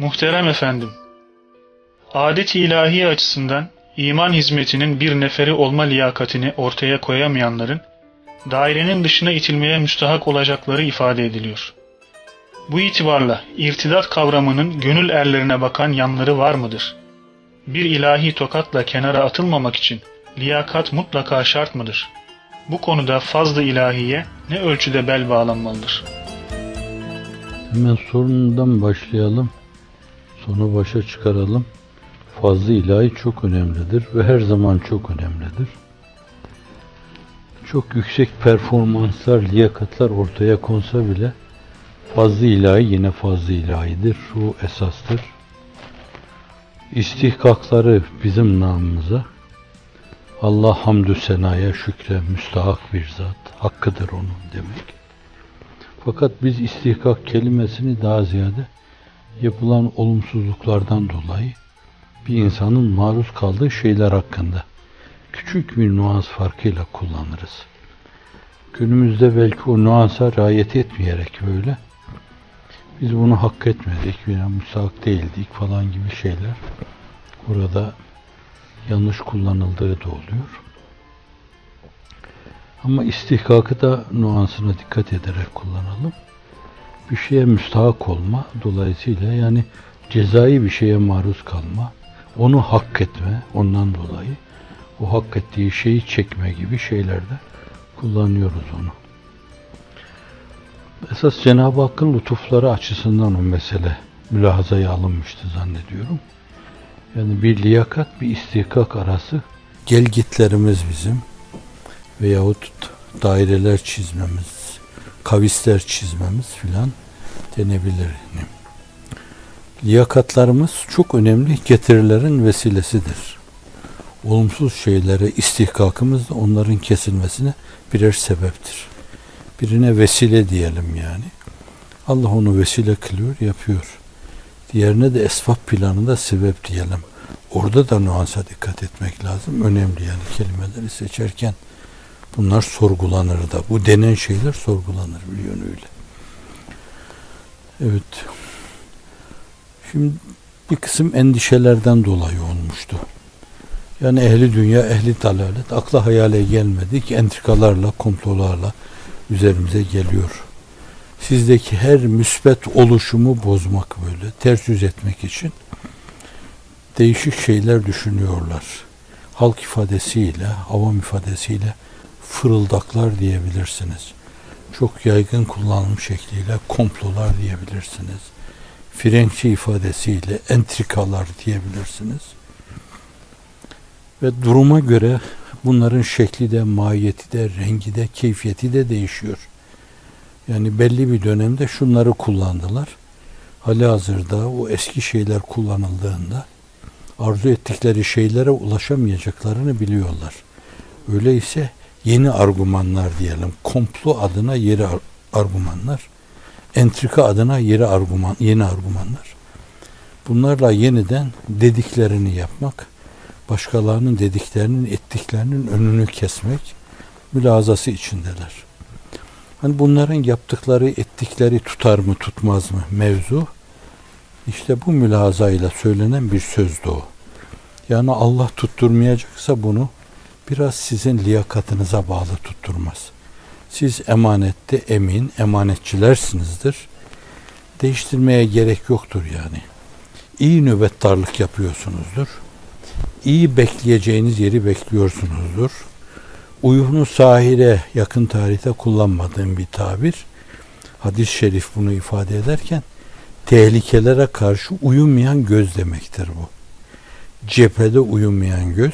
Muhterem efendim, adet-i ilahi açısından iman hizmetinin bir neferi olma liyakatini ortaya koyamayanların dairenin dışına itilmeye müstahak olacakları ifade ediliyor. Bu itibarla irtidat kavramının gönül erlerine bakan yanları var mıdır? Bir ilahi tokatla kenara atılmamak için liyakat mutlaka şart mıdır? Bu konuda fazl-ı ilahiye ne ölçüde bel bağlanmalıdır? Hemen sorundan başlayalım. Sonra başa çıkaralım. Fazl-ı ilahi çok önemlidir ve her zaman çok önemlidir. Çok yüksek performanslar, liyakatlar ortaya konsa bile fazl-ı ilahi yine fazl-ı ilahidir. O esastır. İstihkakları bizim namımıza, Allah hamdü senaya, şükre müstahak bir zat, hakkıdır onun demek. Fakat biz istihkak kelimesini daha ziyade yapılan olumsuzluklardan dolayı bir insanın maruz kaldığı şeyler hakkında küçük bir nüans farkıyla kullanırız. Günümüzde belki o nüansa riayet etmeyerek böyle biz bunu hak etmedik veya müstahak değildik falan gibi şeyler orada yanlış kullanıldığı da oluyor. Ama istihkakı da nüansına dikkat ederek kullanalım. Bir şeye müstahak olma dolayısıyla, yani cezai bir şeye maruz kalma, onu hak etme, ondan dolayı o hak ettiği şeyi çekme gibi şeylerde kullanıyoruz onu. Esas Cenab-ı Hakk'ın lütufları açısından o mesele mülahazaya alınmıştı zannediyorum. Yani bir liyakat, bir istihkak arası gelgitlerimiz bizim veyahut daireler çizmemiz, kavisler çizmemiz filan denebilir. Liyakatlarımız çok önemli getirilerin vesilesidir. Olumsuz şeylere istihkakımız da onların kesilmesine birer sebeptir. Birine vesile diyelim yani. Allah onu vesile kılıyor, yapıyor. Diğerine de esbab planında sebep diyelim. Orada da nüansa dikkat etmek lazım. Önemli yani kelimeleri seçerken bunlar sorgulanır da. Bu denen şeyler sorgulanır bir yönüyle. Evet. Şimdi bir kısım endişelerden dolayı olmuştu. Yani ehli dünya, ehli dalalet akla hayale gelmedik entrikalarla, komplolarla üzerimize geliyor. Sizdeki her müsbet oluşumu bozmak böyle, ters yüz etmek için değişik şeyler düşünüyorlar. Halk ifadesiyle, avam ifadesiyle fırıldaklar diyebilirsiniz. Çok yaygın kullanım şekliyle komplolar diyebilirsiniz. Frenkçe ifadesiyle entrikalar diyebilirsiniz. Ve duruma göre bunların şekli de, mahiyeti de, rengi de, keyfiyeti de değişiyor. Yani belli bir dönemde şunları kullandılar. Halihazırda o eski şeyler kullanıldığında arzu ettikleri şeylere ulaşamayacaklarını biliyorlar. Öyleyse yeni argümanlar diyelim. Komplo adına yeni argümanlar. Entrika adına yeni argümanlar. Bunlarla yeniden dediklerini yapmak, başkalarının dediklerinin, ettiklerinin önünü kesmek mülazası içindeler. Hani bunların yaptıkları, ettikleri tutar mı, tutmaz mı mevzu? İşte bu mülazayla söylenen bir sözdü o. Yani Allah tutturmayacaksa bunu biraz sizin liyakatınıza bağlı tutturmaz. Siz emanette emin, emanetçilersinizdir. Değiştirmeye gerek yoktur yani. İyi nöbettarlık yapıyorsunuzdur. İyi bekleyeceğiniz yeri bekliyorsunuzdur. Uyhunu sahire yakın tarihte kullanmadığım bir tabir. Hadis-i şerif bunu ifade ederken tehlikelere karşı uyumayan göz demektir bu. Cephede uyumayan göz,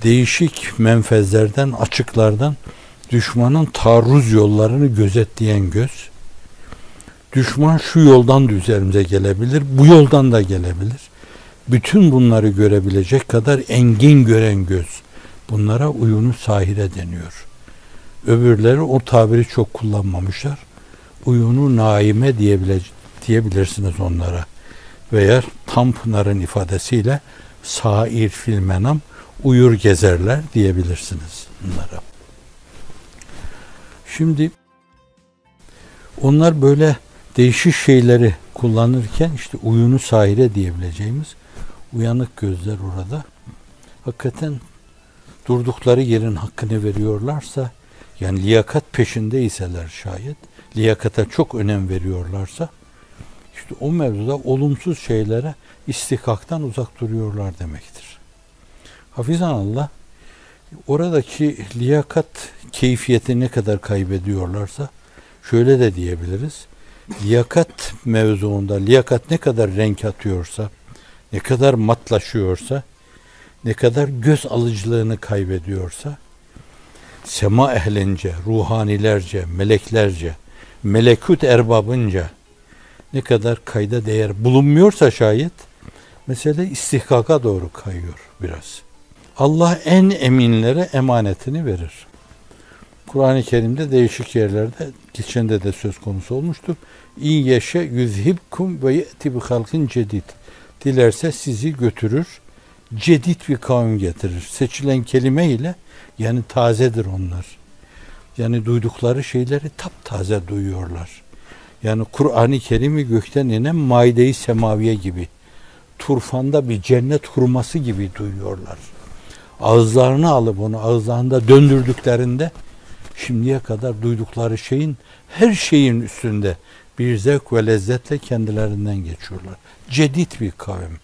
değişik menfezlerden, açıklardan düşmanın taarruz yollarını gözetleyen göz. Düşman şu yoldan da üzerimize gelebilir, bu yoldan da gelebilir. Bütün bunları görebilecek kadar engin gören göz. Bunlara uyunu sahire deniyor. Öbürleri o tabiri çok kullanmamışlar. Uyunu naime diyebilirsiniz onlara. Veya Tanpınar'ın ifadesiyle sair fil menam, uyur gezerler diyebilirsiniz bunlara. Şimdi onlar böyle değişik şeyleri kullanırken işte uyunu sahire diyebileceğimiz uyanık gözler orada. Hakikaten durdukları yerin hakkını veriyorlarsa, yani liyakat peşindeyseler şayet, liyakata çok önem veriyorlarsa, işte o mevzuda olumsuz şeylere istihkaktan uzak duruyorlar demektir. Hafizanallah, oradaki liyakat keyfiyeti ne kadar kaybediyorlarsa, şöyle de diyebiliriz, liyakat mevzuunda, liyakat ne kadar renk atıyorsa, ne kadar matlaşıyorsa, ne kadar göz alıcılığını kaybediyorsa, sema ehlince, ruhanilerce, meleklerce, melekut erbabınca ne kadar kayda değer bulunmuyorsa şayet, mesele istihkaka doğru kayıyor biraz. Allah en eminlere emanetini verir. Kur'an-ı Kerim'de değişik yerlerde, geçende de söz konusu olmuştu. İn yeşe yüzhibkum ve ye'ti bi halkin cedid. Dilerse sizi götürür, cedid bir kavim getirir. Seçilen kelime ile, yani tazedir onlar. Yani duydukları şeyleri taptaze duyuyorlar. Yani Kur'an-ı Kerim'i gökten inen maide-i semaviye gibi, turfanda bir cennet hurması gibi duyuyorlar. Ağızlarını alıp onu ağızlarında döndürdüklerinde şimdiye kadar duydukları şeyin, her şeyin üstünde bir zevk ve lezzetle kendilerinden geçiyorlar. Cedid bir kavim.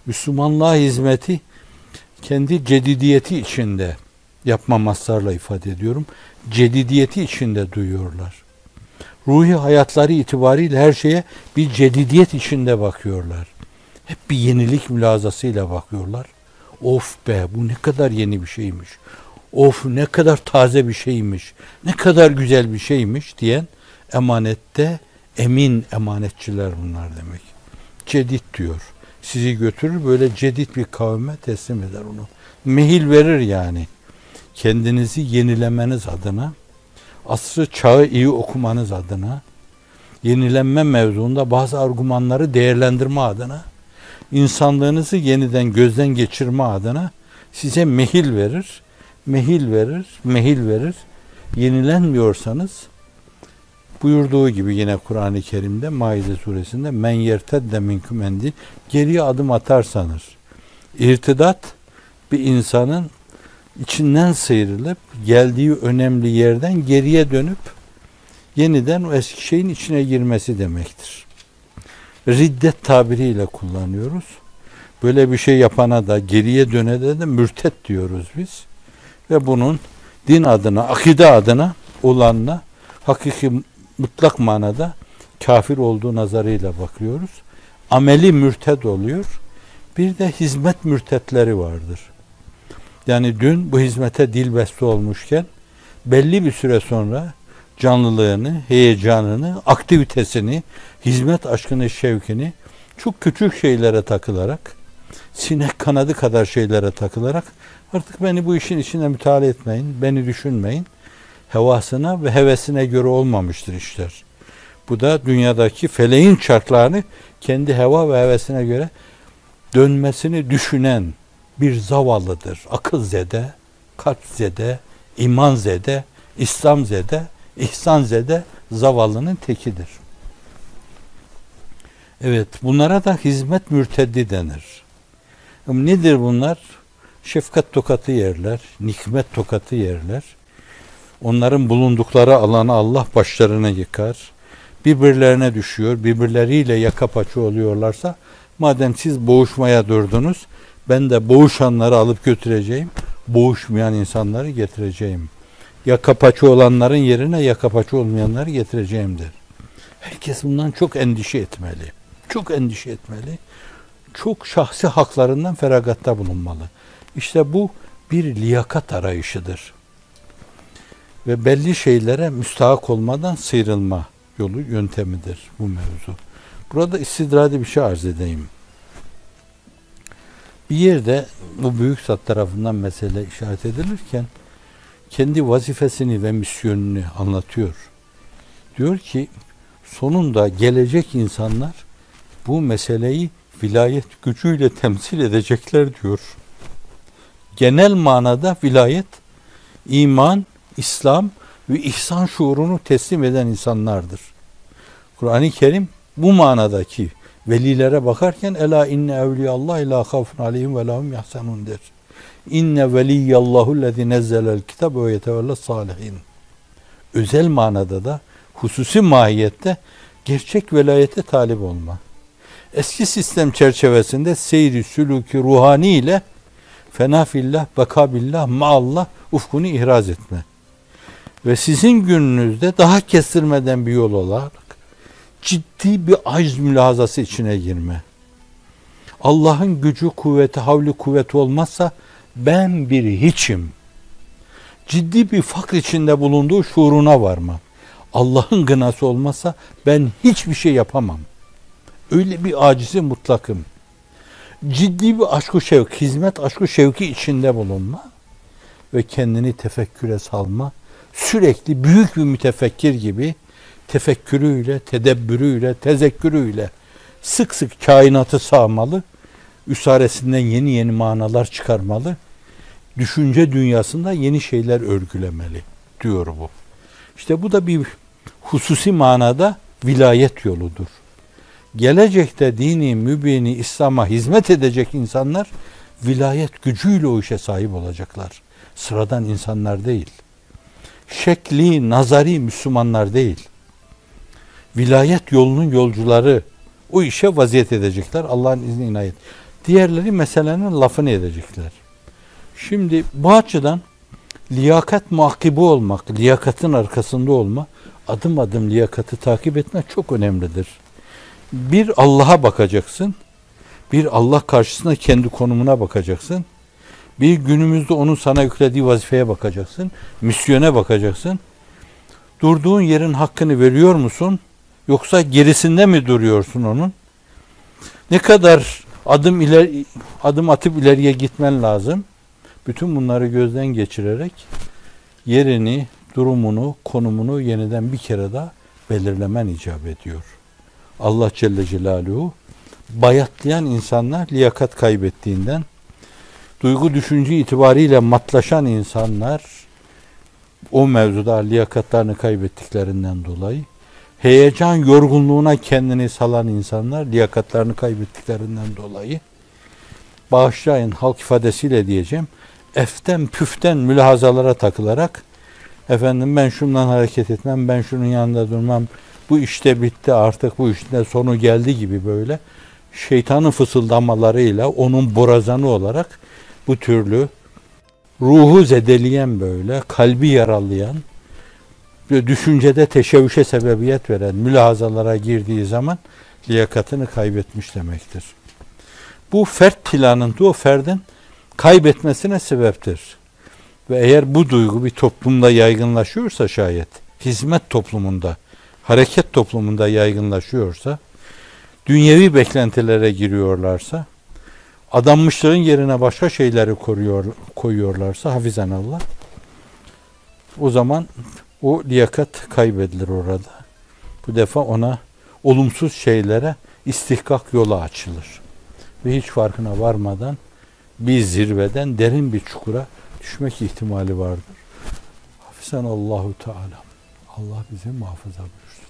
Müslümanlığa hizmeti kendi cedidiyeti içinde, yapma mazharla ifade ediyorum, cedidiyeti içinde duyuyorlar. Ruhi hayatları itibariyle her şeye bir cedidiyet içinde bakıyorlar. Hep bir yenilik mülazasıyla bakıyorlar. Of be, bu ne kadar yeni bir şeymiş. Of, ne kadar taze bir şeymiş. Ne kadar güzel bir şeymiş diyen emanette emin emanetçiler bunlar demek. Cedid diyor. Sizi götürür, böyle cedid bir kavme teslim eder onu. Mehil verir yani. Kendinizi yenilemeniz adına, asrı çağı iyi okumanız adına, yenilenme mevzuunda bazı argümanları değerlendirme adına, insanlığınızı yeniden gözden geçirme adına size mehil verir, mehil verir, mehil verir. Yenilenmiyorsanız, buyurduğu gibi yine Kur'an-ı Kerim'de, Maide suresinde, men yertedde minkum endi, geriye adım atarsanız, irtidat bir insanın içinden sıyrılıp geldiği önemli yerden geriye dönüp yeniden o eski şeyin içine girmesi demektir. Riddet tabiriyle kullanıyoruz. Böyle bir şey yapana da, geriye dönene de mürtet diyoruz biz. Ve bunun din adına, akide adına olanla hakiki mutlak manada kafir olduğu nazarıyla bakıyoruz. Ameli mürted oluyor. Bir de hizmet mürtetleri vardır. Yani dün bu hizmete dilbeste olmuşken belli bir süre sonra canlılığını, heyecanını, aktivitesini, hizmet aşkını, şevkini çok küçük şeylere takılarak, sinek kanadı kadar şeylere takılarak, artık beni bu işin içine müteala etmeyin, beni düşünmeyin, hevasına ve hevesine göre olmamıştır işler. Bu da dünyadaki feleğin çarklarını kendi heva ve hevesine göre dönmesini düşünen bir zavallıdır. Akılzede, kalpzede, imanzede, İslamzede, ihsanzede zavallının tekidir. Evet, bunlara da hizmet mürteddi denir. Nedir bunlar? Şefkat tokatı yerler, nikmet tokatı yerler. Onların bulundukları alanı Allah başlarına yıkar. Birbirlerine düşüyor, birbirleriyle yaka paça oluyorlarsa, madem siz boğuşmaya durdunuz, ben de boğuşanları alıp götüreceğim, boğuşmayan insanları getireceğim. Yaka paça olanların yerine yaka paça olmayanları getireceğim der. Herkes bundan çok endişe etmeli. Çok endişe etmeli. Çok şahsi haklarından feragatta bulunmalı. İşte bu bir liyakat arayışıdır. Ve belli şeylere müstahak olmadan sıyrılma yolu, yöntemidir bu mevzu. Burada istidradi bir şey arz edeyim. Bir yerde bu büyük zat tarafından mesele işaret edilirken kendi vazifesini ve misyonunu anlatıyor. Diyor ki sonunda gelecek insanlar bu meseleyi vilayet gücüyle temsil edecekler diyor. Genel manada vilayet, iman, İslam ve ihsan şuurunu teslim eden insanlardır. Kur'an-ı Kerim bu manadaki velilere bakarken ela inne evliyallah la havfun aleyhim ve lahum yahzanun der. İnne veliyallahu lezî nezzelel kitab ve yetevelles salihin. Özel manada da hususi mahiyette gerçek velayete talip olma. Eski sistem çerçevesinde seyri sülûki ruhani ile fena fillah, beka billah, maallah ufkunu ihraz etme. Ve sizin gününüzde daha kestirmeden bir yol olarak ciddi bir acz mülahazası içine girme. Allah'ın gücü, kuvveti, havli kuvveti olmazsa ben bir hiçim. Ciddi bir fakr içinde bulunduğu şuuruna varma. Allah'ın gınası olmazsa ben hiçbir şey yapamam. Öyle bir acizi mutlakım. Ciddi bir aşk-ı şevk, hizmet aşk-ı şevki içinde bulunma ve kendini tefekküre salma. Sürekli büyük bir mütefekkir gibi tefekkürüyle, tedebbürüyle, tezekkürüyle sık sık kainatı sağmalı, üsaresinden yeni yeni manalar çıkarmalı, düşünce dünyasında yeni şeyler örgülemeli diyor bu. İşte bu da bir hususi manada vilayet yoludur. Gelecekte dini, mübini, İslam'a hizmet edecek insanlar vilayet gücüyle o işe sahip olacaklar. Sıradan insanlar değil. Şekli, nazari Müslümanlar değil. Vilayet yolunun yolcuları o işe vaziyet edecekler. Allah'ın izni inayet. Diğerleri meselenin lafını edecekler. Şimdi bu açıdan liyakat muakibi olmak, liyakatın arkasında olma, adım adım liyakatı takip etmek çok önemlidir. Bir Allah'a bakacaksın, bir Allah karşısında kendi konumuna bakacaksın, bir günümüzde onun sana yüklediği vazifeye bakacaksın, misyona bakacaksın. Durduğun yerin hakkını veriyor musun? Yoksa gerisinde mi duruyorsun onun? Ne kadar adım atıp ileriye gitmen lazım? Bütün bunları gözden geçirerek yerini, durumunu, konumunu yeniden bir kere daha belirlemen icap ediyor. Allah Celle Celaluhu bayatlayan insanlar liyakat kaybettiğinden, duygu düşünce itibariyle matlaşan insanlar o mevzuda liyakatlarını kaybettiklerinden dolayı, heyecan yorgunluğuna kendini salan insanlar liyakatlarını kaybettiklerinden dolayı, bağışlayın halk ifadesiyle diyeceğim, eften püften mülahazalara takılarak efendim ben şundan hareket etmem, ben şunun yanında durmam, bu işte bitti artık, bu işte sonu geldi gibi böyle şeytanın fısıldamalarıyla onun borazanı olarak bu türlü ruhu zedeleyen böyle kalbi yaralayan düşüncede teşebbüşe sebebiyet veren mülahazalara girdiği zaman liyakatını kaybetmiş demektir. Bu fert planında o ferdin kaybetmesine sebeptir. Ve eğer bu duygu bir toplumda yaygınlaşıyorsa şayet, hizmet toplumunda, hareket toplumunda yaygınlaşıyorsa, dünyevi beklentilere giriyorlarsa, adanmışlığın yerine başka şeyleri koyuyorlarsa hafizanallah, o zaman o liyakat kaybedilir orada. Bu defa ona olumsuz şeylere istihkak yolu açılır. Ve hiç farkına varmadan bir zirveden derin bir çukura düşmek ihtimali vardır. Hafizanallahu Teala. Allah bizi muhafaza buyursun.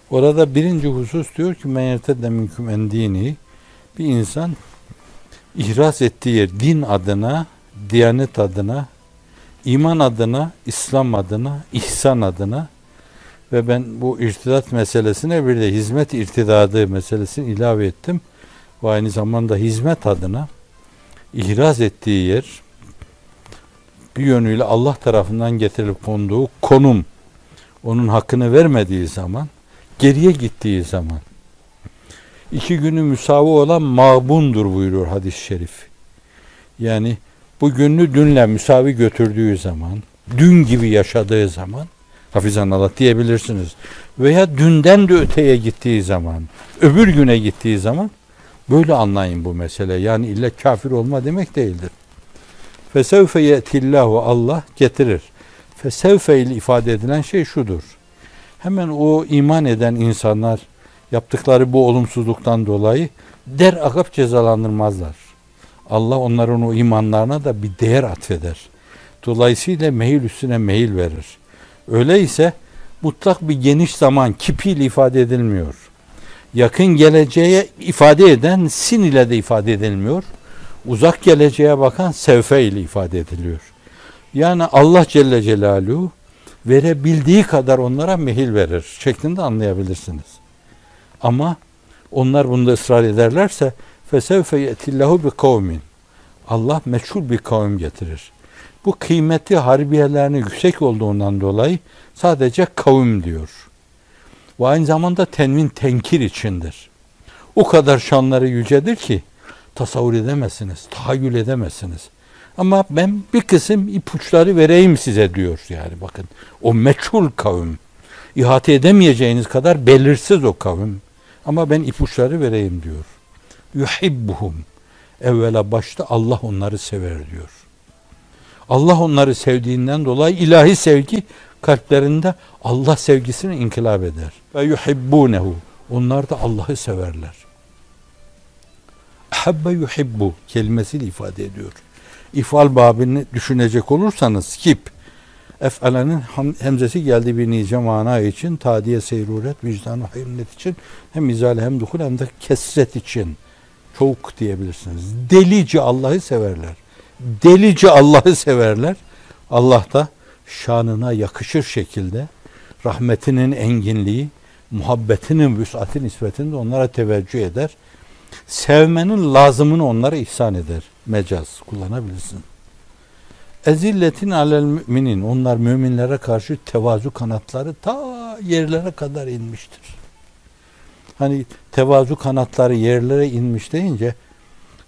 Orada birinci husus diyor ki men yertedde minkum en dini, bir insan ihraz ettiği yer din adına, diyanet adına, iman adına, İslam adına, ihsan adına ve ben bu irtidat meselesine bir de hizmet irtidadı meselesini ilave ettim. Ve aynı zamanda hizmet adına ihraz ettiği yer bir yönüyle Allah tarafından getirilip konduğu konum, onun hakkını vermediği zaman, geriye gittiği zaman, iki günü müsavi olan mağbundur buyuruyor hadis-i şerif. Yani bu gününü dünle müsavi götürdüğü zaman, dün gibi yaşadığı zaman, hafizanallah diyebilirsiniz. Veya dünden de öteye gittiği zaman, öbür güne gittiği zaman, böyle anlayın bu mesele. Yani illa kafir olma demek değildir. Fesevfe ye'tillahu, Allah getirir. Fesevfe ile ifade edilen şey şudur. Hemen o iman eden insanlar yaptıkları bu olumsuzluktan dolayı akap cezalandırmazlar. Allah onların o imanlarına da bir değer atfeder. Dolayısıyla meyil üstüne meyil verir. Öyleyse mutlak bir geniş zaman kipiyle ifade edilmiyor. Yakın geleceğe ifade eden sin ile de ifade edilmiyor. Uzak geleceğe bakan sevfe ile ifade ediliyor. Yani Allah Celle Celaluhu verebildiği kadar onlara mehil verir şeklinde anlayabilirsiniz. Ama onlar bunda ısrar ederlerse fesevfe yetillahu bi kavmin. Allah meçhul bir kavim getirir. Bu kıymeti harbiyelerinin yüksek olduğundan dolayı sadece kavim diyor. Ve aynı zamanda tenvin tenkir içindir. O kadar şanları yücedir ki tasavvur edemezsiniz, tahayyül edemezsiniz. Ama ben bir kısım ipuçları vereyim size diyor yani bakın. O meçhul kavim. İhate edemeyeceğiniz kadar belirsiz o kavim. Ama ben ipuçları vereyim diyor. Yuhibbuhum. Evvela başta Allah onları sever diyor. Allah onları sevdiğinden dolayı ilahi sevgi kalplerinde Allah sevgisini inkılap eder. Ve yuhibbunehu. Onlar da Allah'ı severler. Habbe yuhibbu kelimesiyle ifade ediyor. İfal babını düşünecek olursanız kip ef'alenin hemzesi geldiği bir nice mana için tadiye seyruret vicdanı hayırnet için hem izale hem duhul hem de kesret için çok diyebilirsiniz. Delice Allah'ı severler. Delice Allah'ı severler. Allah da şanına yakışır şekilde rahmetinin enginliği, muhabbetinin vüs'ati nispetinde onlara teveccüh eder. Sevmenin lazımını onlara ihsan eder. Mecaz kullanabilirsin. Ezilletin alel müminin. Onlar müminlere karşı tevazu kanatları ta yerlere kadar inmiştir. Hani tevazu kanatları yerlere inmiş deyince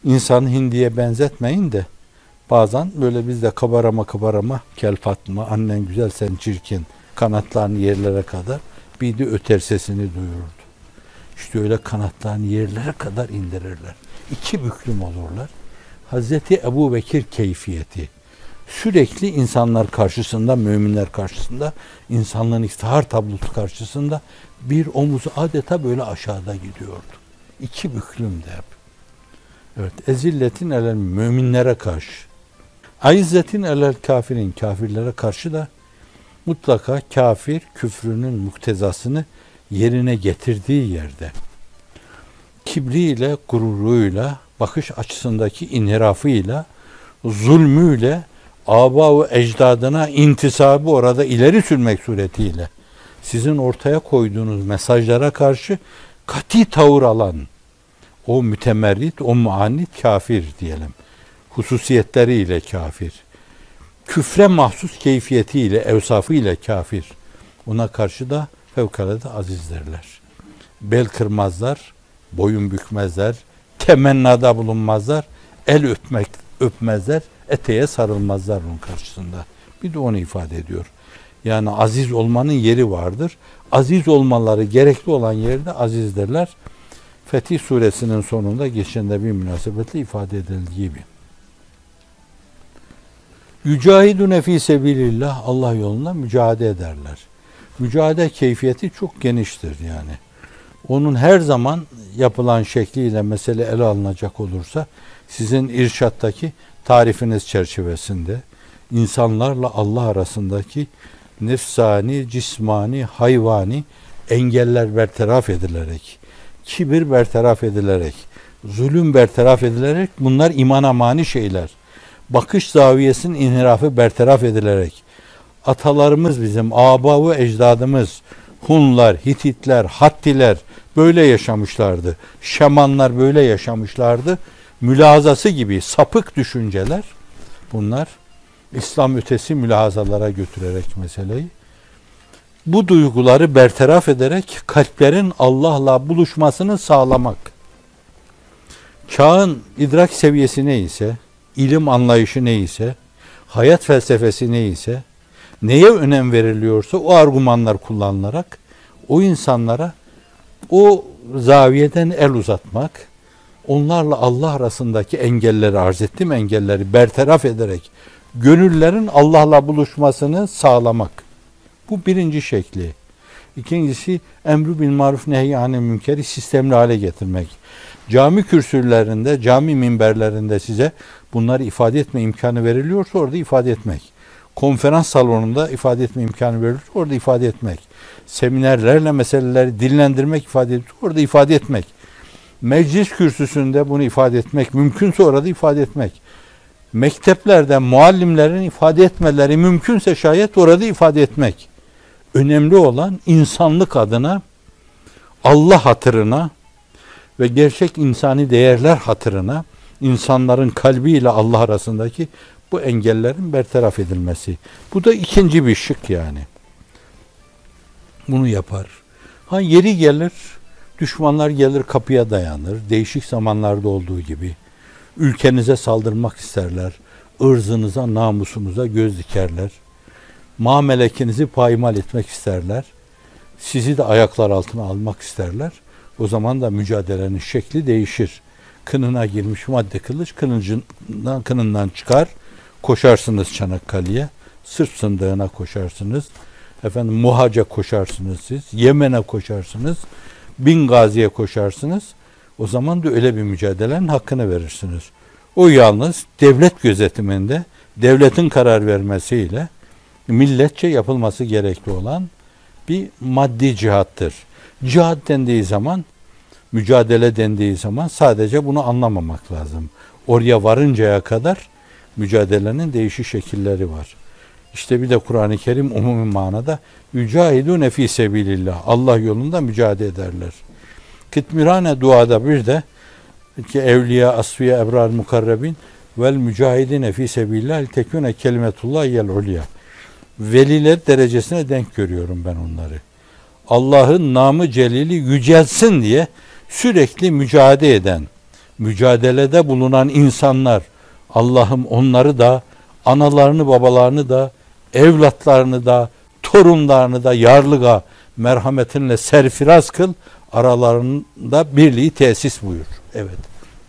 insanı hindiye benzetmeyin de bazen böyle bizde kabarama kel Fatma annen güzel sen çirkin kanatlarını yerlere kadar bir de öter sesini duyururdu. İşte öyle kanatlarını yerlere kadar indirirler. İki büklüm olurlar. Hazreti Ebu Bekir keyfiyeti. Sürekli insanlar karşısında, müminler karşısında, insanlığın iftihar tablosu karşısında bir omuzu adeta böyle aşağıda gidiyordu. İki büklüm de hep. Evet, ezilletin elel müminlere karşı. Aizzetin elel kafirin, kafirlere karşı da mutlaka kafir küfrünün muktezasını yerine getirdiği yerde kibriyle, gururuyla, bakış açısındaki inhirafıyla, zulmüyle, aba ve ecdadına intisabı orada ileri sürmek suretiyle sizin ortaya koyduğunuz mesajlara karşı kati tavır alan o mütemerrit, o muannit kafir diyelim. Hususiyetleriyle kafir. Küfre mahsus keyfiyetiyle, evsafıyla kafir. Ona karşı da fevkalade azizlerler. Bel kırmazlar, boyun bükmezler, temennada bulunmazlar, el öpmezler, eteğe sarılmazlar bunun karşısında. Bir de onu ifade ediyor. Yani aziz olmanın yeri vardır. Aziz olmaları gerekli olan yerde azizdirler. Fetih suresinin sonunda geçende bir münasebetle ifade edildiği gibi. Yücahidune fî sebilillah, Allah yolunda mücadele ederler. Mücadele keyfiyeti çok geniştir yani. Onun her zaman yapılan şekliyle mesele ele alınacak olursa sizin irşattaki tarifiniz çerçevesinde insanlarla Allah arasındaki nefsani, cismani, hayvani engeller bertaraf edilerek, kibir bertaraf edilerek, zulüm bertaraf edilerek bunlar imana mani şeyler. Bakış zaviyesinin inhirafı bertaraf edilerek atalarımız bizim, aba ve ecdadımız, Hunlar, Hititler, Hattiler böyle yaşamışlardı. Şamanlar böyle yaşamışlardı. Mülahazası gibi sapık düşünceler bunlar İslam ötesi mülahazalara götürerek meseleyi bu duyguları bertaraf ederek kalplerin Allah'la buluşmasını sağlamak. Çağın idrak seviyesi neyse, ilim anlayışı neyse, hayat felsefesi neyse, neye önem veriliyorsa o argümanlar kullanılarak o insanlara o zaviyeden el uzatmak, onlarla Allah arasındaki engelleri arz ettim, engelleri bertaraf ederek gönüllerin Allah'la buluşmasını sağlamak. Bu birinci şekli. İkincisi emru bil maruf nehy anil münkeri sistemli hale getirmek. Cami kürsülerinde, cami minberlerinde size bunları ifade etme imkanı veriliyorsa orada ifade etmek. konferans salonunda ifade etme imkanı verilir. Orada ifade etmek. Seminerlerle meseleleri dillendirmek, ifade etmek. Orada ifade etmek. Meclis kürsüsünde bunu ifade etmek. Mümkünse orada ifade etmek. Mekteplerde muallimlerin ifade etmeleri mümkünse şayet orada ifade etmek. Önemli olan insanlık adına, Allah hatırına ve gerçek insani değerler hatırına insanların kalbiyle Allah arasındaki bu engellerin bertaraf edilmesi. Bu da ikinci bir şık yani. Bunu yapar. Yeri gelir, düşmanlar gelir kapıya dayanır. Değişik zamanlarda olduğu gibi. Ülkenize saldırmak isterler. Irzınıza, namusunuza göz dikerler. Mamelekinizi payimal etmek isterler. Sizi de ayaklar altına almak isterler. O zaman da mücadelenin şekli değişir. Kınına girmiş madde kılıç kınından çıkar. Koşarsınız Çanakkale'ye. Sırp Sındığı'na koşarsınız. Muhaç'a koşarsınız siz. Yemen'e koşarsınız. Bingazi'ye koşarsınız. O zaman da öyle bir mücadelenin hakkını verirsiniz. O yalnız devlet gözetiminde, devletin karar vermesiyle milletçe yapılması gerekli olan bir maddi cihattır. Cihat dendiği zaman, mücadele dendiği zaman sadece bunu anlamamak lazım. Oraya varıncaya kadar mücadelenin değişik şekilleri var. İşte bir de Kur'an-ı Kerim umumi manada yücahidûne fî sebilillah. Allah yolunda mücadele ederler. Kitmirane duada bir de ki evliya, asfiye, ebrar, mukarrebin vel mücahidine fî sebilillah tekûne kelimetullah yel ulya. Veliler derecesine denk görüyorum ben onları. Allah'ın namı celili yücelsin diye sürekli mücadele eden, mücadelede bulunan insanlar, Allah'ım onları da, analarını, babalarını da, evlatlarını da, torunlarını da yarlıga merhametinle serfiraz kıl, aralarında birliği tesis buyur. Evet,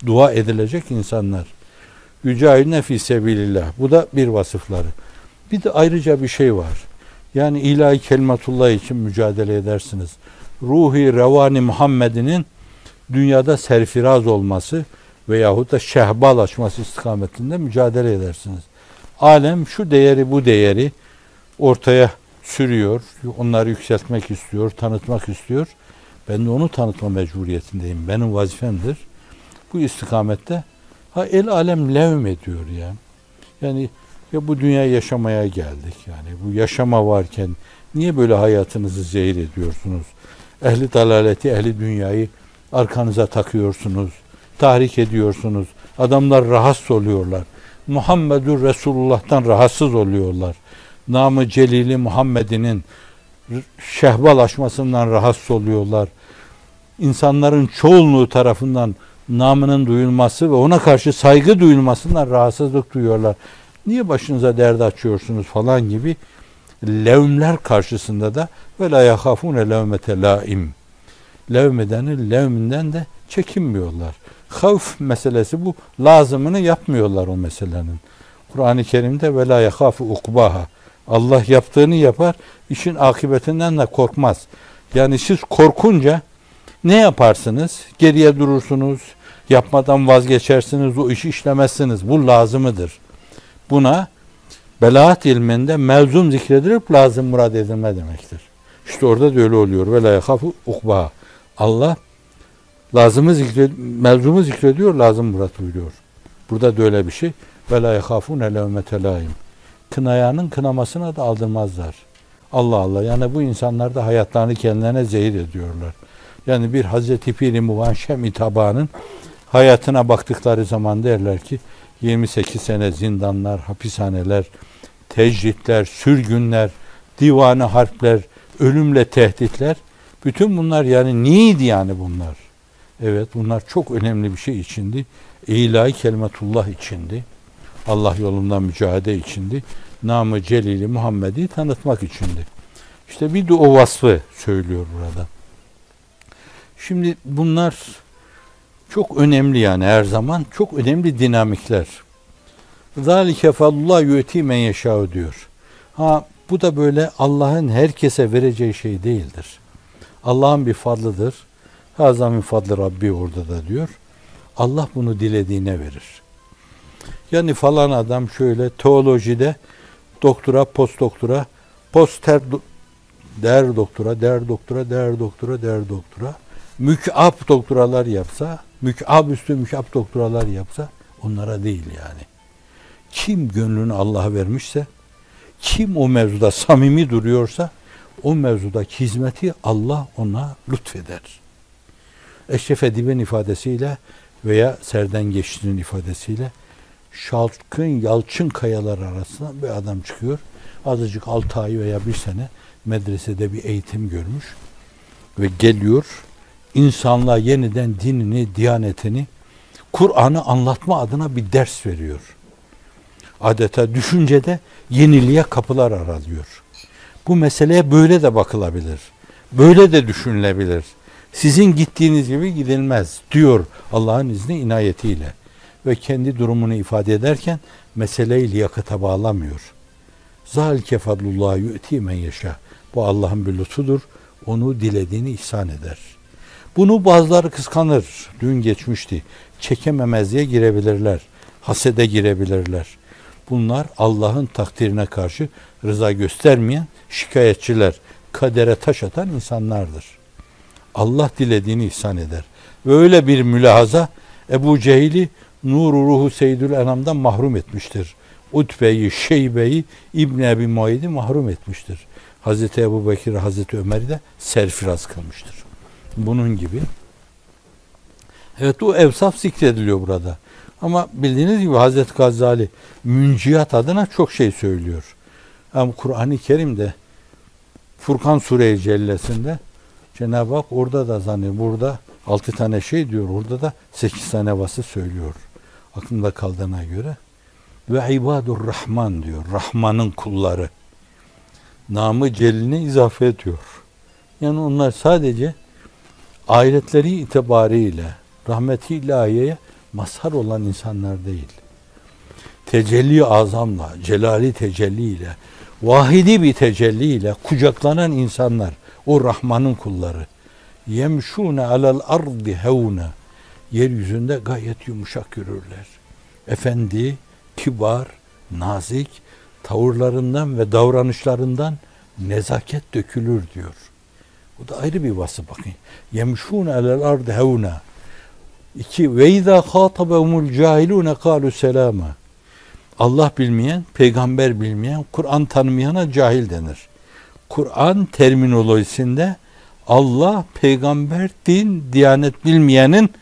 dua edilecek insanlar. Yücahidne fî sebilillah. Bu da bir vasıfları. Bir de ayrıca bir şey var. Yani ilahi kelimetullah için mücadele edersiniz. Ruhi revani Muhammed'inin dünyada serfiraz olması veyahut da şehbalaşması istikametinde mücadele edersiniz. Alem şu değeri bu değeri ortaya sürüyor. Onları yükseltmek istiyor, tanıtmak istiyor. Ben de onu tanıtma mecburiyetindeyim. Benim vazifemdir. Bu istikamette el alem levm ediyor ya. Yani ya bu dünyaya yaşamaya geldik yani. Bu yaşama varken niye böyle hayatınızı zehir ediyorsunuz? Ehli dalaleti, ehli dünyayı arkanıza takıyorsunuz. Tahrik ediyorsunuz. Adamlar rahatsız oluyorlar. Muhammedur Resulullah'tan rahatsız oluyorlar. Namı celili Muhammed'inin şehbalaşmasından rahatsız oluyorlar. İnsanların çoğunluğu tarafından namının duyulması ve ona karşı saygı duyulmasından rahatsızlık duyuyorlar. Niye başınıza dert açıyorsunuz falan gibi levmler karşısında da ve la yahafune levmete laim. Levmedenin levminden de çekinmiyorlar. Havf meselesi bu. Lazımını yapmıyorlar o meselenin. Kur'an-ı Kerim'de ve la yahafu ukbaha. Allah yaptığını yapar, işin akıbetinden de korkmaz. Yani siz korkunca ne yaparsınız? Geriye durursunuz, yapmadan vazgeçersiniz, o işi işlemezsiniz. Bu lazımıdır. Buna belaat ilminde melzum zikredilip lazım murad edilme demektir. İşte orada da öyle oluyor. Ve la yakhafu ukbaha. Allah melzumu zikrediyor, lazım murad buyuruyor. Burada da öyle bir şey. Ve la yakhafune levmete laim. Kınayanın kınamasına da aldırmazlar. Allah Allah. Yani bu insanlar da hayatlarını kendilerine zehir ediyorlar. Yani bir Hazreti Pir-i Muvan Şem-i Tabağı'nın hayatına baktıkları zaman derler ki 28 sene zindanlar, hapishaneler, tecritler, sürgünler, divanı harpler, ölümle tehditler, bütün bunlar yani neydi yani bunlar? Evet, bunlar çok önemli bir şey içindi. İlahi kelimetullah içindi. Allah yolunda mücadele içindi. Namı Celili Muhammed'i tanıtmak içindi. İşte bir de o vasfı söylüyor burada. Şimdi bunlar çok önemli yani her zaman. Çok önemli dinamikler. Zalike fadlullah yu'ti men yeşâ diyor. Bu da böyle Allah'ın herkese vereceği şey değildir. Allah'ın bir fadlıdır. Hâzâ min fadlı Rabbi orada da diyor. Allah bunu dilediğine verir. Yani falan adam şöyle teolojide doktora, postdoktora, poster der doktora, der doktora, der doktora, der doktora, mük'ab doktoralar yapsa, mük'ab üstü mük'ab doktoralar yapsa onlara değil yani. Kim gönlünü Allah'a vermişse, kim o mevzuda samimi duruyorsa o mevzudaki hizmeti Allah ona lütfeder. Eşref Edip'in ifadesiyle veya Serden Geçti'nin ifadesiyle şalkın yalçın kayalar arasında bir adam çıkıyor. Azıcık 6 ay veya 1 sene medresede bir eğitim görmüş ve geliyor insanlığa yeniden dinini, diyanetini, Kur'an'ı anlatma adına bir ders veriyor. Adeta düşüncede yeniliğe kapılar aralıyor. Bu meseleye böyle de bakılabilir. Böyle de düşünülebilir. Sizin gittiğiniz gibi gidilmez diyor Allah'ın izni inayetiyle. Ve kendi durumunu ifade ederken meseleyi liyakata bağlamıyor. Zalike fadlullah yu'ti men yeşâ. Bu Allah'ın bir lütfudur. Onu dilediğini ihsan eder. Bunu bazıları kıskanır. Dün geçmişti. Çekememezliğe girebilirler. Hasede girebilirler. Bunlar Allah'ın takdirine karşı rıza göstermeyen şikayetçiler, kadere taş atan insanlardır. Allah dilediğini ihsan eder. Ve öyle bir mülahaza Ebu Cehil'i Nur-u Ruhu Seyyidül Enam'dan mahrum etmiştir. Utbe'yi, Şeybe'yi, İbn Ebi Muayyid'i mahrum etmiştir. Hazreti Ebu Bekir, Hazreti Ömer'i de serfiraz kılmıştır. Bunun gibi. Evet, o evsaf zikrediliyor burada. Ama bildiğiniz gibi Hazreti Gazali münciyat adına çok şey söylüyor. Ama Kur'an-ı Kerim'de Furkan Sure-i Cellesi'nde Cenab-ı Hak orada da zannediyor. Burada 6 tane şey diyor. Orada da 8 tane vasıf söylüyor. Aklımda kaldığına göre. Ve ibadur Rahman diyor. Rahman'ın kulları. Namı celline izafe ediyor. Yani onlar sadece ahiretleri itibariyle rahmeti ilahiyeye mazhar olan insanlar değil. Tecelli azamla, celali tecelliyle, vahidi bir tecelliyle kucaklanan insanlar, o Rahman'ın kulları. Yemşûne alel ardi hevne. Yeryüzünde gayet yumuşak yürürler. Efendi, kibar, nazik, tavırlarından ve davranışlarından nezaket dökülür diyor. Bu da ayrı bir vasıf bakın. Yemşûne alel ardi hevne. 2. Ve izâ khâtabehumul cahilûne kâlu selâma. Allah bilmeyen, peygamber bilmeyen, Kur'an tanımayana cahil denir. Kur'an terminolojisinde Allah, peygamber, din, diyanet bilmeyenin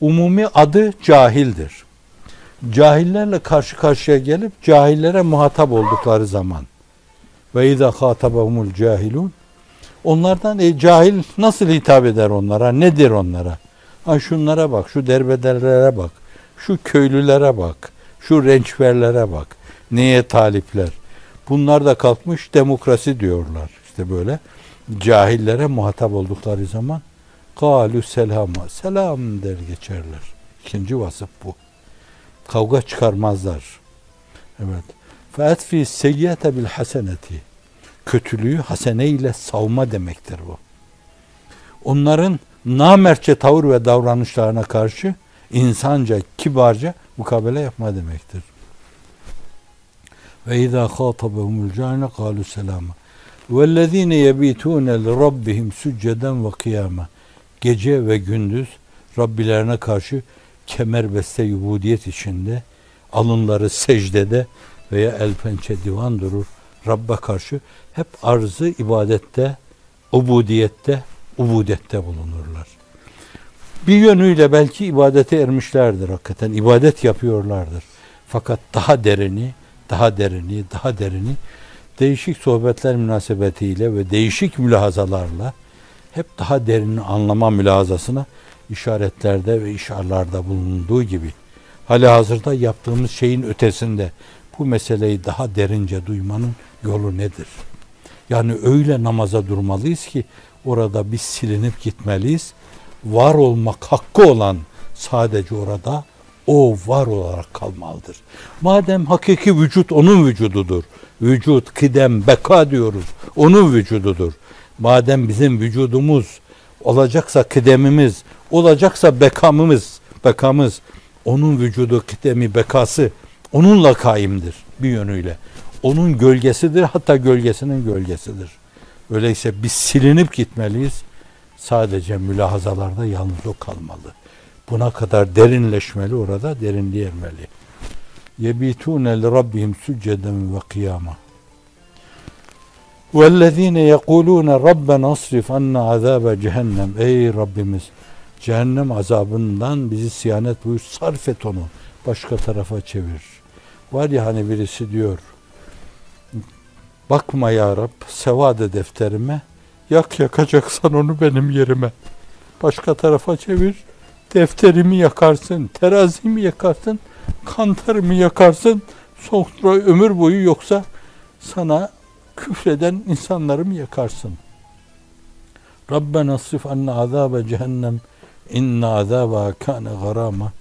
umumi adı cahildir. Cahillerle karşı karşıya gelip cahillere muhatap oldukları zaman ve izâ khâtabehumul cahilûn, onlardan cahil nasıl hitap eder onlara? Nedir onlara? Ha, şunlara bak, şu derbederlere bak, şu köylülere bak, şu rençberlere bak, neye talipler. Bunlar da kalkmış demokrasi diyorlar. İşte böyle cahillere muhatap oldukları zaman kâlü selâma, selam der geçerler. İkinci vasıf bu. Kavga çıkarmazlar. Evet. فَاَتْفِي السَّيِّئَةَ بِالْحَسَنَةِ. Kötülüğü hasene ile savma demektir bu. Onların namertçe tavır ve davranışlarına karşı insanca, kibarca mukabele yapma demektir. Ve izâ khâtabehumul cahilûne kâlû selâma. Vellezîne yebîtûne li rabbihim sücceden ve kıyâme. Gece ve gündüz Rabbilerine karşı kemerbeste ubudiyet içinde, alınları secdede veya el pençe divan durur. Rabb'a karşı hep arzı ibadette, ubudiyette bulunurlar. Bir yönüyle belki ibadete ermişlerdir hakikaten. İbadet yapıyorlardır. Fakat daha derini değişik sohbetler münasebetiyle ve değişik mülahazalarla hep daha derini anlama mülahazasına işaretlerde ve işarlarda bulunduğu gibi halihazırda yaptığımız şeyin ötesinde bu meseleyi daha derince duymanın yolu nedir? Yani öyle namaza durmalıyız ki orada biz silinip gitmeliyiz. Var olmak hakkı olan sadece orada o var olarak kalmalıdır. Madem hakiki vücut onun vücududur. Vücut, kıdem, beka diyoruz. Onun vücududur. Madem bizim vücudumuz olacaksa kıdemimiz, olacaksa bekamız, onun vücudu, kıdemi, bekası onunla kaimdir bir yönüyle. onun gölgesidir, hatta gölgesinin gölgesidir. Öyleyse biz silinip gitmeliyiz. Sadece mülahazalarda yalnız o kalmalı. Buna kadar derinleşmeli, orada derinliğe ermeli. يَبِيتُونَ لِرَبِّهِمْ سُجَّدًا وَقِيَامًا وَالَّذ۪ينَ يَقُولُونَ رَبَّنَا اصْرِفْ عَنَّا عَذَابَ cehennem. Ey Rabbimiz, cehennem azabından bizi siyanet buyur, sarf et onu, başka tarafa çevir. Var ya hani birisi diyor, bakma ya Rab sevade defterime, yakacaksan onu benim yerime. Başka tarafa çevir, defterimi yakarsın, terazimi yakarsın, kantarımı yakarsın, sonra ömür boyu yoksa sana küfreden insanları mı yakarsın? Rabbena asrif anna azabe cehennem inna azaba kana garama.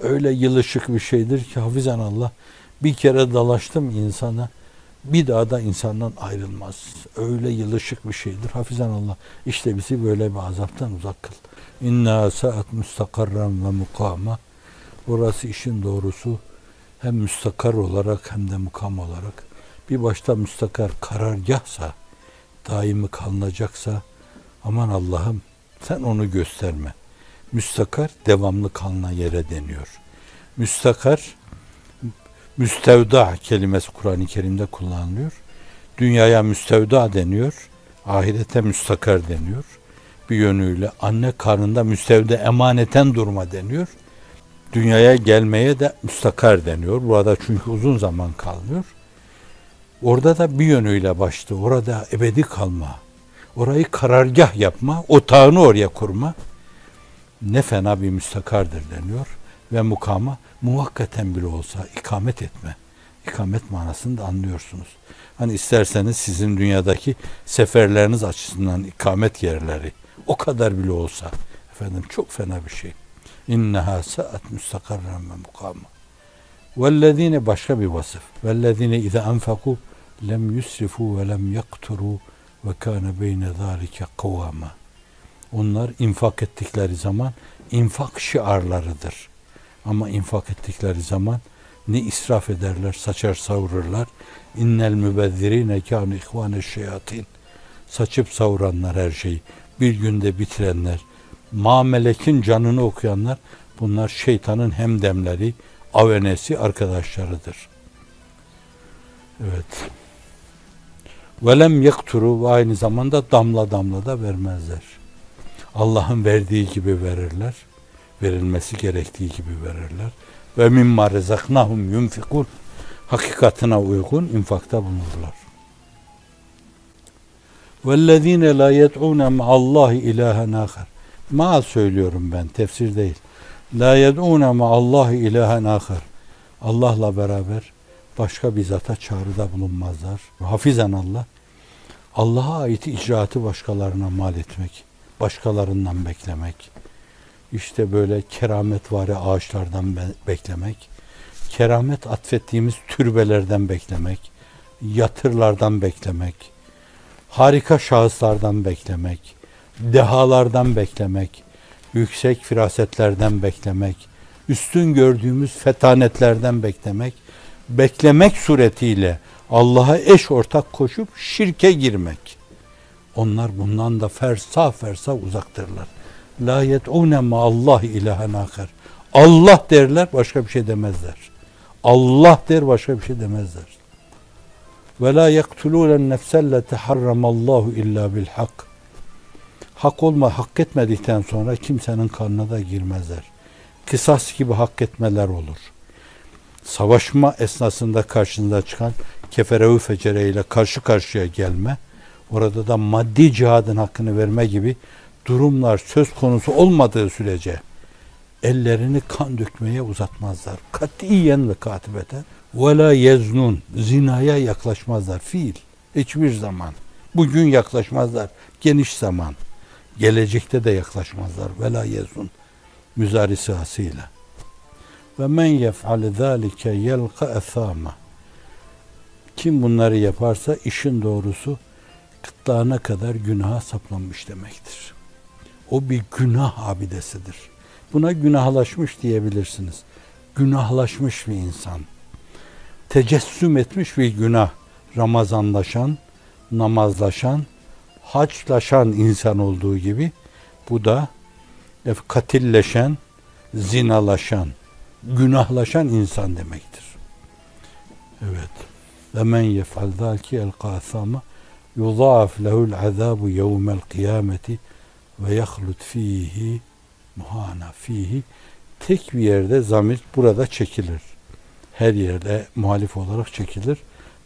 Öyle yılışık bir şeydir ki hafizan Allah, bir kere dalaştım insana, bir daha da insandan ayrılmaz. Öyle yılışık bir şeydir hafizan Allah. İşte bizi böyle bir azaptan uzak kıl. İnna saat müstakarran ve mukama. Orası işin doğrusu hem müstakar olarak hem de mukam olarak. Bir başta müstakar karargahsa, daimi kalınacaksa, aman Allah'ım sen onu gösterme. Müstakar devamlı kalınan yere deniyor. Müstakar, müstevda kelimesi Kur'an-ı Kerim'de kullanılıyor. Dünyaya müstevda deniyor, ahirete müstakar deniyor. Bir yönüyle anne karnında müstevde emaneten durma deniyor. Dünyaya gelmeye de müstakar deniyor. Burada çünkü uzun zaman kalmıyor. Orada da bir yönüyle başta, orada ebedi kalma, orayı karargah yapma, otağını oraya kurma ne fena bir müstakardır deniyor. Ve mukama muvakkaten bile olsa ikamet etme. İkamet manasını da anlıyorsunuz. Hani isterseniz sizin dünyadaki seferleriniz açısından ikamet yerleri o kadar bile olsa efendim çok fena bir şey. İnneha saat müstakarren ve mukama. Vellezine başka bir vasıf. Vellezine ize enfaku lem yusrifu ve lem yakturu ve kâne beyne zâlike kavâma. Onlar infak ettikleri zaman infak şiarlarıdır. Ama infak ettikleri zaman ne israf ederler, saçar savururlar. İnnel mübezzirine kânu ihvâne şeyatin. Saçıp savuranlar her şeyi, bir günde bitirenler, mamelekin canını okuyanlar, bunlar şeytanın hemdemleri, avenesi, arkadaşlarıdır. Evet. Velem yakturu ve aynı zamanda damla damla da vermezler. Allah'ın verdiği gibi verirler. Verilmesi gerektiği gibi verirler. Ve mimma rezaknahum yunfikun. Hakikatine uygun infakta bulunurlar. Vellezine la yed'une ma'allahi ilahen ahar. Ma söylüyorum ben, tefsir değil. La yed'une ma'allahi ilahen ahar. Allah'la beraber başka bir zata çağrıda bulunmazlar. Hafizan Allah. Allah'a ait icraatı başkalarına mal etmek, başkalarından beklemek, işte böyle kerametvari ağaçlardan beklemek, keramet atfettiğimiz türbelerden beklemek, yatırlardan beklemek, harika şahıslardan beklemek, dehalardan beklemek, yüksek firasetlerden beklemek, üstün gördüğümüz fetanetlerden beklemek suretiyle Allah'a eş ortak koşup şirke girmek. Onlar bundan da fersa uzaktırlar. La yed'une ma'allahi ilahen ahar. Allah derler, başka bir şey demezler. Allah der, başka bir şey demezler. Ve la yaktulûlen nefsellete harramallahu illa bil hak. Hak etmedikten sonra kimsenin kanına da girmezler. Kısas gibi hak etmeler olur. Savaşma esnasında karşınıza çıkan kefere-ü fecere ile karşı karşıya gelme, orada da maddi cihadın hakkını verme gibi durumlar söz konusu olmadığı sürece ellerini kan dökmeye uzatmazlar. Katiyen ve katibeten. Ve la yeznun. Zinaya yaklaşmazlar. Fiil. Hiçbir zaman. Bugün yaklaşmazlar. Geniş zaman. Gelecekte de yaklaşmazlar. Ve la yeznun. Müzari sahasıyla. Ve men yef'al zâlike yelqa ethâma. Kim bunları yaparsa işin doğrusu gırtlağına kadar günaha saplanmış demektir. O bir günah abidesidir. Buna günahlaşmış diyebilirsiniz. Günahlaşmış bir insan. Tecessüm etmiş bir günah. Ramazanlaşan, namazlaşan, haçlaşan insan olduğu gibi bu da katilleşen, zinalaşan, günahlaşan insan demektir. Evet. Ve men yef'al zâlike el-qâsâme yudâaf lehul azâbu yevmel kıyameti ve yahlut fihi muhana fihi. Tek bir yerde zamir burada çekilir. Her yerde muhalif olarak çekilir.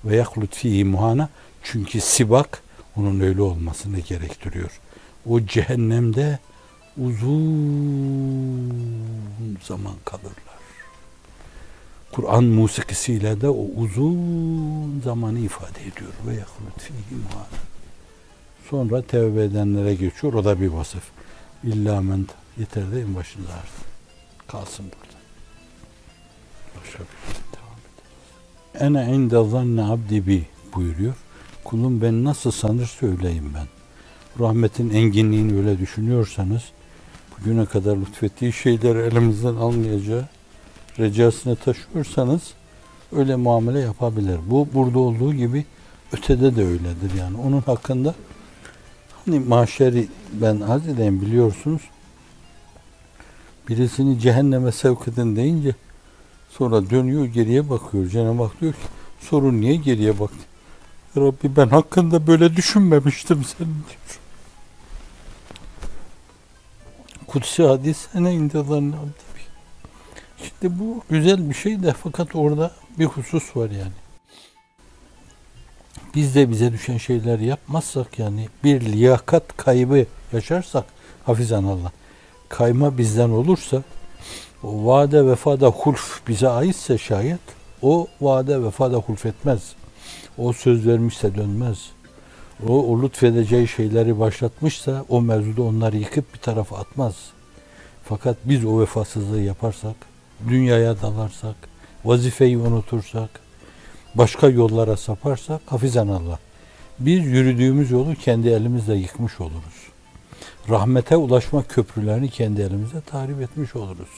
Ve yahlut fihi muhana, çünkü sibak onun öyle olmasını gerektiriyor. O cehennemde uzun zaman kalırlar. Kur'an musikisiyle de o uzun zamanı ifade ediyor. Ve yahlut fihi muhana. Sonra tevbe edenlere geçiyor. O da bir vasıf. İlla men, yeter de en başında artık. Kalsın burada. Başka bir şey devam edelim. Ene inde zanne abdi bi buyuruyor. Kulum ben nasıl sanırsa öyleyim ben. Rahmetin enginliğini öyle düşünüyorsanız, bugüne kadar lütfettiği şeyleri elimizden almayacağı recasına taşıyorsanız öyle muamele yapabilir. Bu burada olduğu gibi ötede de öyledir yani. Onun hakkında hani mahşeri ben arz edeyim, biliyorsunuz. Birisini cehenneme sevk edin deyince sonra dönüyor geriye bakıyor. Cenab-ı Hak diyor ki sorun niye geriye baktın? Rabbi ben hakkında böyle düşünmemiştim senin diyor. Kutsi hadis ene inde zanne abdi. Şimdi bu güzel bir şey de fakat orada bir husus var yani. Biz de bize düşen şeyleri yapmazsak, yani bir liyakat kaybı yaşarsak, hafizanallah, kayma bizden olursa, o vaade vefada hulf bize aitse şayet, o vaade vefada hulf etmez. O söz vermişse dönmez. O lütfedeceği şeyleri başlatmışsa o mevzuda onları yıkıp bir tarafa atmaz. Fakat biz o vefasızlığı yaparsak, dünyaya dalarsak, vazifeyi unutursak, başka yollara saparsak, hafizanallah, biz yürüdüğümüz yolu kendi elimizle yıkmış oluruz. Rahmete ulaşma köprülerini kendi elimizle tahrip etmiş oluruz.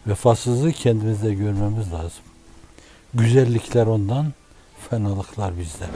Vefasızlığı kendimizde görmemiz lazım. Güzellikler ondan, fenalıklar bizden.